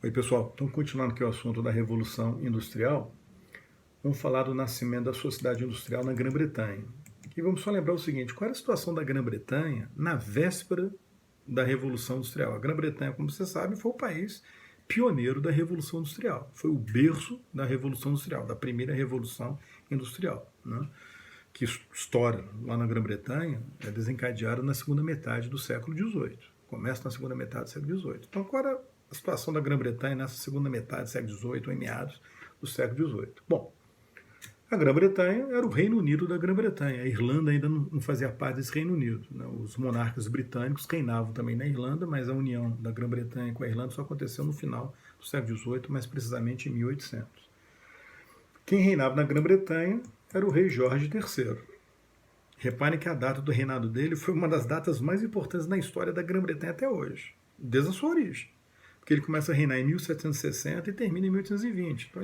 Oi, pessoal. Então, continuando aqui o assunto da Revolução Industrial, vamos falar do nascimento da sociedade industrial na Grã-Bretanha. E vamos só lembrar o seguinte, qual era a situação da Grã-Bretanha na véspera da Revolução Industrial? A Grã-Bretanha, como você sabe, foi o país pioneiro da Revolução Industrial. Foi o berço da Revolução Industrial, da primeira Revolução Industrial, né? Que estoura lá na Grã-Bretanha é desencadeada na segunda metade do século XVIII. Começa na segunda metade do século XVIII. Então, qual era a situação da Grã-Bretanha nessa segunda metade do século XVIII, ou em meados do século XVIII? Bom, a Grã-Bretanha era o Reino Unido da Grã-Bretanha. A Irlanda ainda não fazia parte desse Reino Unido, né? Os monarcas britânicos reinavam também na Irlanda, mas a união da Grã-Bretanha com a Irlanda só aconteceu no final do século XVIII, mais precisamente em 1800. Quem reinava na Grã-Bretanha era o rei Jorge III. Reparem que a data do reinado dele foi uma das datas mais importantes na história da Grã-Bretanha até hoje, desde a sua origem. Porque ele começa a reinar em 1760 e termina em 1820. Então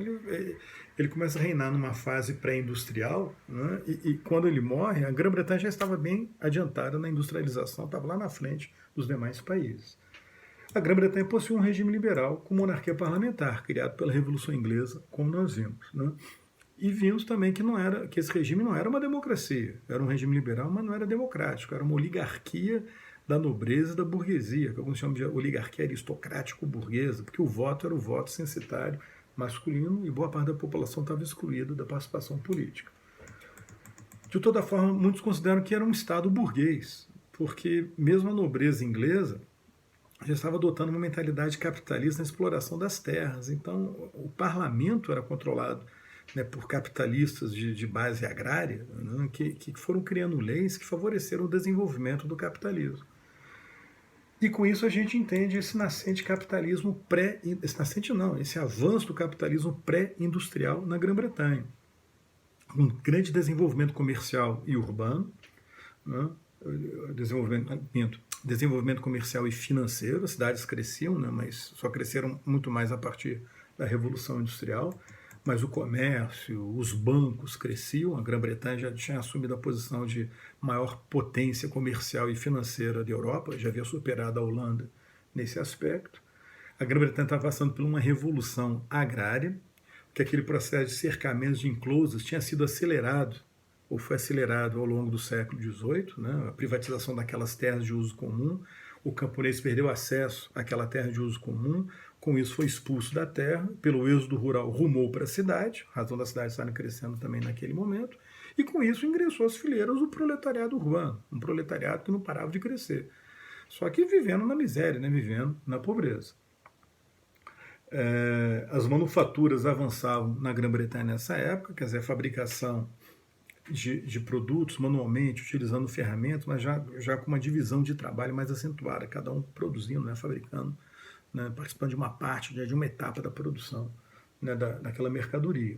ele começa a reinar numa fase pré-industrial, né? E quando ele morre, a Grã-Bretanha já estava bem adiantada na industrialização, estava lá na frente dos demais países. A Grã-Bretanha possui um regime liberal com monarquia parlamentar, criado pela Revolução Inglesa, como nós vimos, né? E vimos também que esse regime não era uma democracia, era um regime liberal, mas não era democrático, era uma oligarquia da nobreza e da burguesia, que alguns chamam de oligarquia aristocrático-burguesa, porque o voto era o voto censitário masculino e boa parte da população estava excluída da participação política. De toda forma, muitos consideram que era um Estado burguês, porque mesmo a nobreza inglesa já estava adotando uma mentalidade capitalista na exploração das terras, então o parlamento era controlado, né, por capitalistas de base agrária, né, que foram criando leis que favoreceram o desenvolvimento do capitalismo. E com isso a gente entende esse nascente capitalismo esse avanço do capitalismo pré-industrial na Grã-Bretanha. Um grande desenvolvimento comercial e urbano, né, desenvolvimento comercial e financeiro, as cidades cresciam, né, mas só cresceram muito mais a partir da Revolução Industrial, mas o comércio, os bancos cresciam, a Grã-Bretanha já tinha assumido a posição de maior potência comercial e financeira da Europa, já havia superado a Holanda nesse aspecto. A Grã-Bretanha estava passando por uma revolução agrária, que aquele processo de cercamentos de enclosures tinha sido acelerado, ou foi acelerado ao longo do século XVIII, né? A privatização daquelas terras de uso comum, o camponês perdeu acesso àquela terra de uso comum, com isso foi expulso da terra, pelo êxodo rural rumou para a cidade, razão da cidade estar crescendo também naquele momento, e com isso ingressou às fileiras o proletariado urbano, um proletariado que não parava de crescer, só que vivendo na miséria, né? Vivendo na pobreza. As manufaturas avançavam na Grã-Bretanha nessa época, quer dizer, a fabricação de produtos manualmente, utilizando ferramentas, mas já com uma divisão de trabalho mais acentuada, cada um produzindo, né, fabricando, né, participando de uma parte, de uma etapa da produção, né, daquela mercadoria.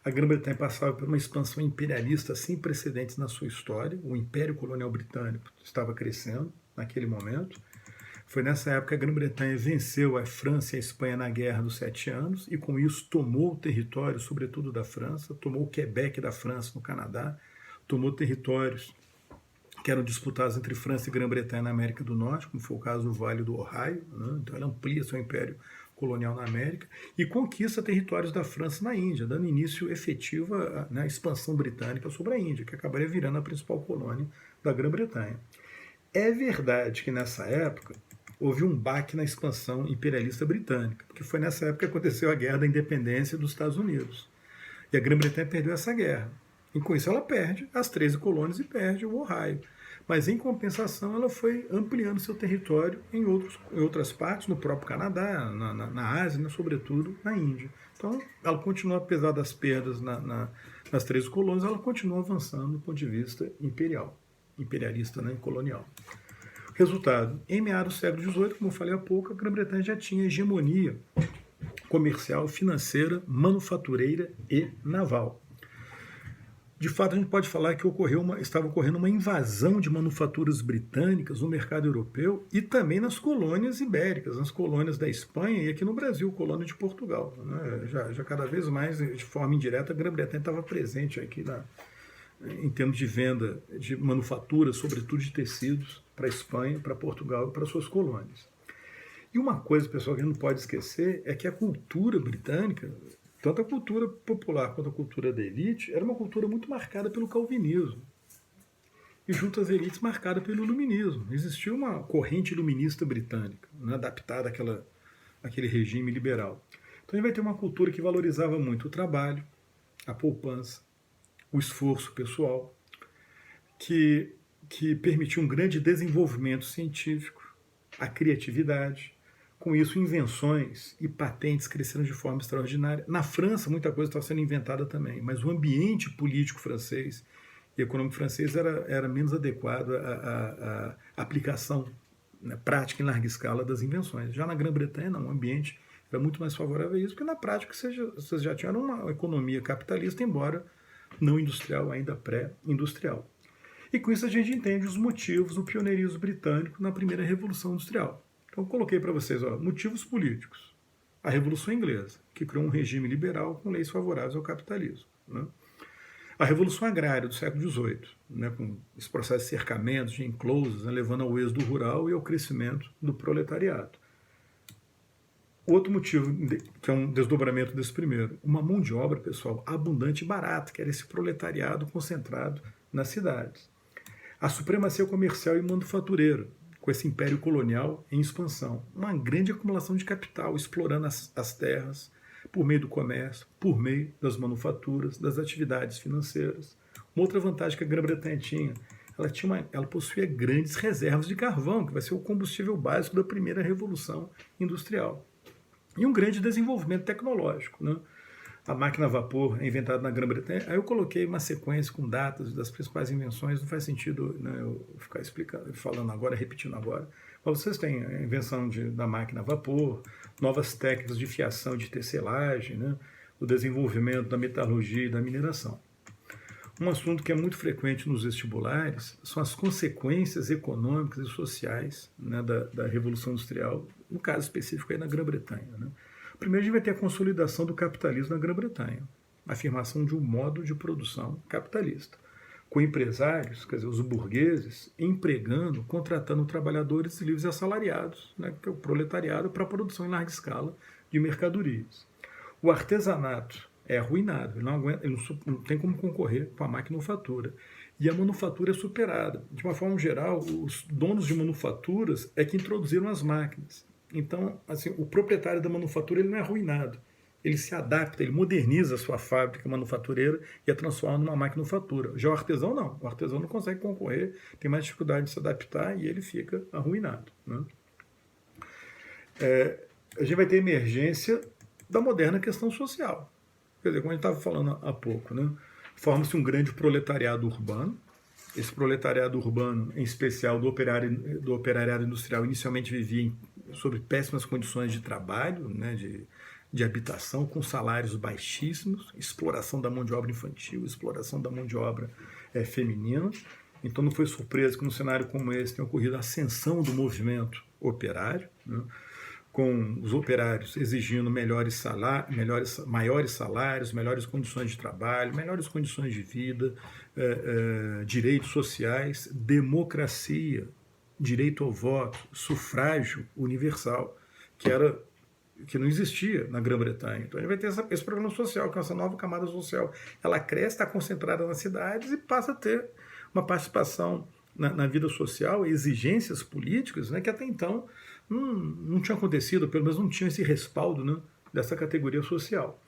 A Grã-Bretanha passava por uma expansão imperialista sem precedentes na sua história, o Império Colonial Britânico estava crescendo naquele momento. Foi nessa época que a Grã-Bretanha venceu a França e a Espanha na Guerra dos 7 Anos e com isso tomou o território, sobretudo da França, tomou o Quebec da França no Canadá, tomou territórios que eram disputados entre França e Grã-Bretanha na América do Norte, como foi o caso do Vale do Ohio, né? Então ela amplia seu império colonial na América e conquista territórios da França na Índia, dando início efetiva à expansão britânica sobre a Índia, que acabaria virando a principal colônia da Grã-Bretanha. É verdade que nessa época houve um baque na expansão imperialista britânica, porque foi nessa época que aconteceu a Guerra da Independência dos Estados Unidos. E a Grã-Bretanha perdeu essa guerra. E com isso ela perde as 13 colônias e perde o Ohio. Mas em compensação ela foi ampliando seu território em outras partes, no próprio Canadá, na Ásia, né, sobretudo na Índia. Então ela continua, apesar das perdas nas 13 colônias, ela continua avançando do ponto de vista imperialista, né, colonial. Resultado, em meados do século XVIII, como eu falei há pouco, a Grã-Bretanha já tinha hegemonia comercial, financeira, manufatureira e naval. De fato, a gente pode falar que estava ocorrendo uma invasão de manufaturas britânicas no mercado europeu e também nas colônias ibéricas, nas colônias da Espanha e aqui no Brasil, colônia de Portugal, né? Já cada vez mais, de forma indireta, a Grã-Bretanha estava presente aqui em termos de venda de manufaturas, sobretudo de tecidos, para a Espanha, para Portugal e para suas colônias. E uma coisa, pessoal, que a gente não pode esquecer é que a cultura britânica, tanto a cultura popular quanto a cultura da elite, era uma cultura muito marcada pelo calvinismo. E junto às elites marcada pelo iluminismo. Existia uma corrente iluminista britânica, né, adaptada àquele regime liberal. Então a gente vai ter uma cultura que valorizava muito o trabalho, a poupança, o esforço pessoal, que permitia um grande desenvolvimento científico, a criatividade. Com isso, invenções e patentes cresceram de forma extraordinária. Na França, muita coisa estava sendo inventada também, mas o ambiente político francês e econômico francês era menos adequado à aplicação, né, prática em larga escala das invenções. Já na Grã-Bretanha, não, o ambiente era muito mais favorável a isso, porque na prática vocês já tinham uma economia capitalista, embora não industrial, ainda pré-industrial. E com isso a gente entende os motivos do pioneirismo britânico na primeira Revolução Industrial. Então eu coloquei para vocês motivos políticos. A Revolução Inglesa, que criou um regime liberal com leis favoráveis ao capitalismo. Né? A Revolução Agrária do século XVIII, né, com esse processo de cercamentos, de enclosures, né, levando ao êxodo rural e ao crescimento do proletariado. Outro motivo, que é um desdobramento desse primeiro, uma mão de obra, pessoal, abundante e barata, que era esse proletariado concentrado nas cidades. A supremacia comercial e manufatureira, com esse império colonial em expansão. Uma grande acumulação de capital, explorando as terras por meio do comércio, por meio das manufaturas, das atividades financeiras. Uma outra vantagem que a Grã-Bretanha tinha, ela possuía grandes reservas de carvão, que vai ser o combustível básico da primeira revolução industrial. E um grande desenvolvimento tecnológico, né? A máquina a vapor é inventada na Grã-Bretanha. Aí eu coloquei uma sequência com datas das principais invenções, não faz sentido, né, eu ficar explicando, falando agora, repetindo agora. Mas vocês têm a invenção da máquina a vapor, novas técnicas de fiação, de tecelagem, né, o desenvolvimento da metalurgia e da mineração. Um assunto que é muito frequente nos vestibulares são as consequências econômicas e sociais, né, da Revolução Industrial, no caso específico aí na Grã-Bretanha. Né? Primeiro, a gente vai ter a consolidação do capitalismo na Grã-Bretanha, a afirmação de um modo de produção capitalista, com empresários, quer dizer, os burgueses, empregando, contratando trabalhadores livres e assalariados, né, que é o proletariado, para a produção em larga escala de mercadorias. O artesanato é arruinado, ele não tem como concorrer com a maquinofatura. E a manufatura é superada. De uma forma geral, os donos de manufaturas é que introduziram as máquinas. Então, assim, o proprietário da manufatura ele não é arruinado. Ele se adapta, ele moderniza a sua fábrica manufatureira e a transforma numa maquinofatura. Já o artesão não. O artesão não consegue concorrer, tem mais dificuldade de se adaptar e ele fica arruinado. Né? A gente vai ter emergência da moderna questão social. Quer dizer, como a gente estava falando há pouco, né? Forma-se um grande proletariado urbano. Esse proletariado urbano, em especial do operariado industrial, inicialmente vivia sob péssimas condições de trabalho, né, de habitação, com salários baixíssimos, exploração da mão de obra infantil, exploração da mão de obra feminina. Então não foi surpresa que num cenário como esse tenha ocorrido a ascensão do movimento operário, né, com os operários exigindo maiores salários, melhores condições de trabalho, melhores condições de vida, direitos sociais, democracia, direito ao voto, sufrágio universal, que não existia na Grã-Bretanha. Então a gente vai ter esse problema social, que é essa nova camada social. Ela cresce, está concentrada nas cidades e passa a ter uma participação na vida social, exigências políticas, né, que até então não tinha acontecido, pelo menos não tinha esse respaldo, né, dessa categoria social.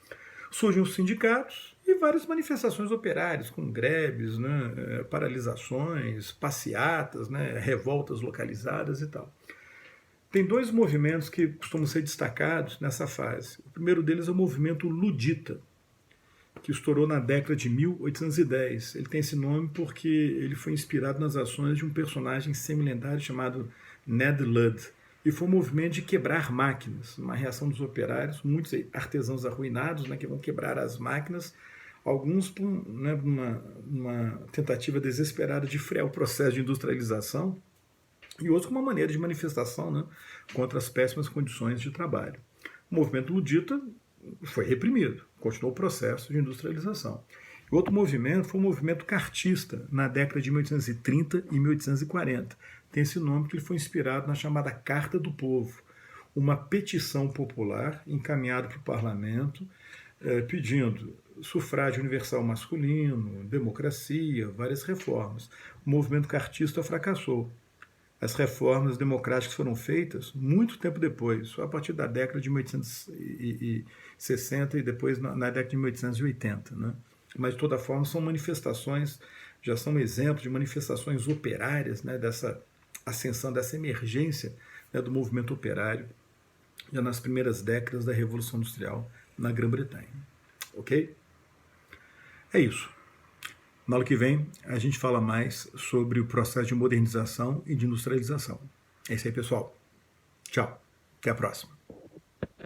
Surgem os sindicatos e várias manifestações operárias, com greves, né, paralisações, passeatas, né, revoltas localizadas e tal. Tem dois movimentos que costumam ser destacados nessa fase. O primeiro deles é o movimento ludita, que estourou na década de 1810. Ele tem esse nome porque ele foi inspirado nas ações de um personagem semi-lendário chamado Ned Ludd. E foi um movimento de quebrar máquinas, uma reação dos operários, muitos artesãos arruinados, né, que vão quebrar as máquinas, alguns por uma tentativa desesperada de frear o processo de industrialização, e outros com uma maneira de manifestação, né, contra as péssimas condições de trabalho. O movimento ludita foi reprimido, continuou o processo de industrialização. O outro movimento foi o movimento cartista, na década de 1830 e 1840. Tem esse nome que ele foi inspirado na chamada Carta do Povo, uma petição popular encaminhada para o parlamento, pedindo sufrágio universal masculino, democracia, várias reformas. O movimento cartista fracassou. As reformas democráticas foram feitas muito tempo depois, só a partir da década de 1860 e depois na década de 1880. Né? Mas, de toda forma, são manifestações, já são exemplos de manifestações operárias, né, dessa ascensão, dessa emergência, né, do movimento operário, já nas primeiras décadas da Revolução Industrial na Grã-Bretanha. Ok? É isso. Na aula que vem, a gente fala mais sobre o processo de modernização e de industrialização. É isso aí, pessoal. Tchau. Até a próxima.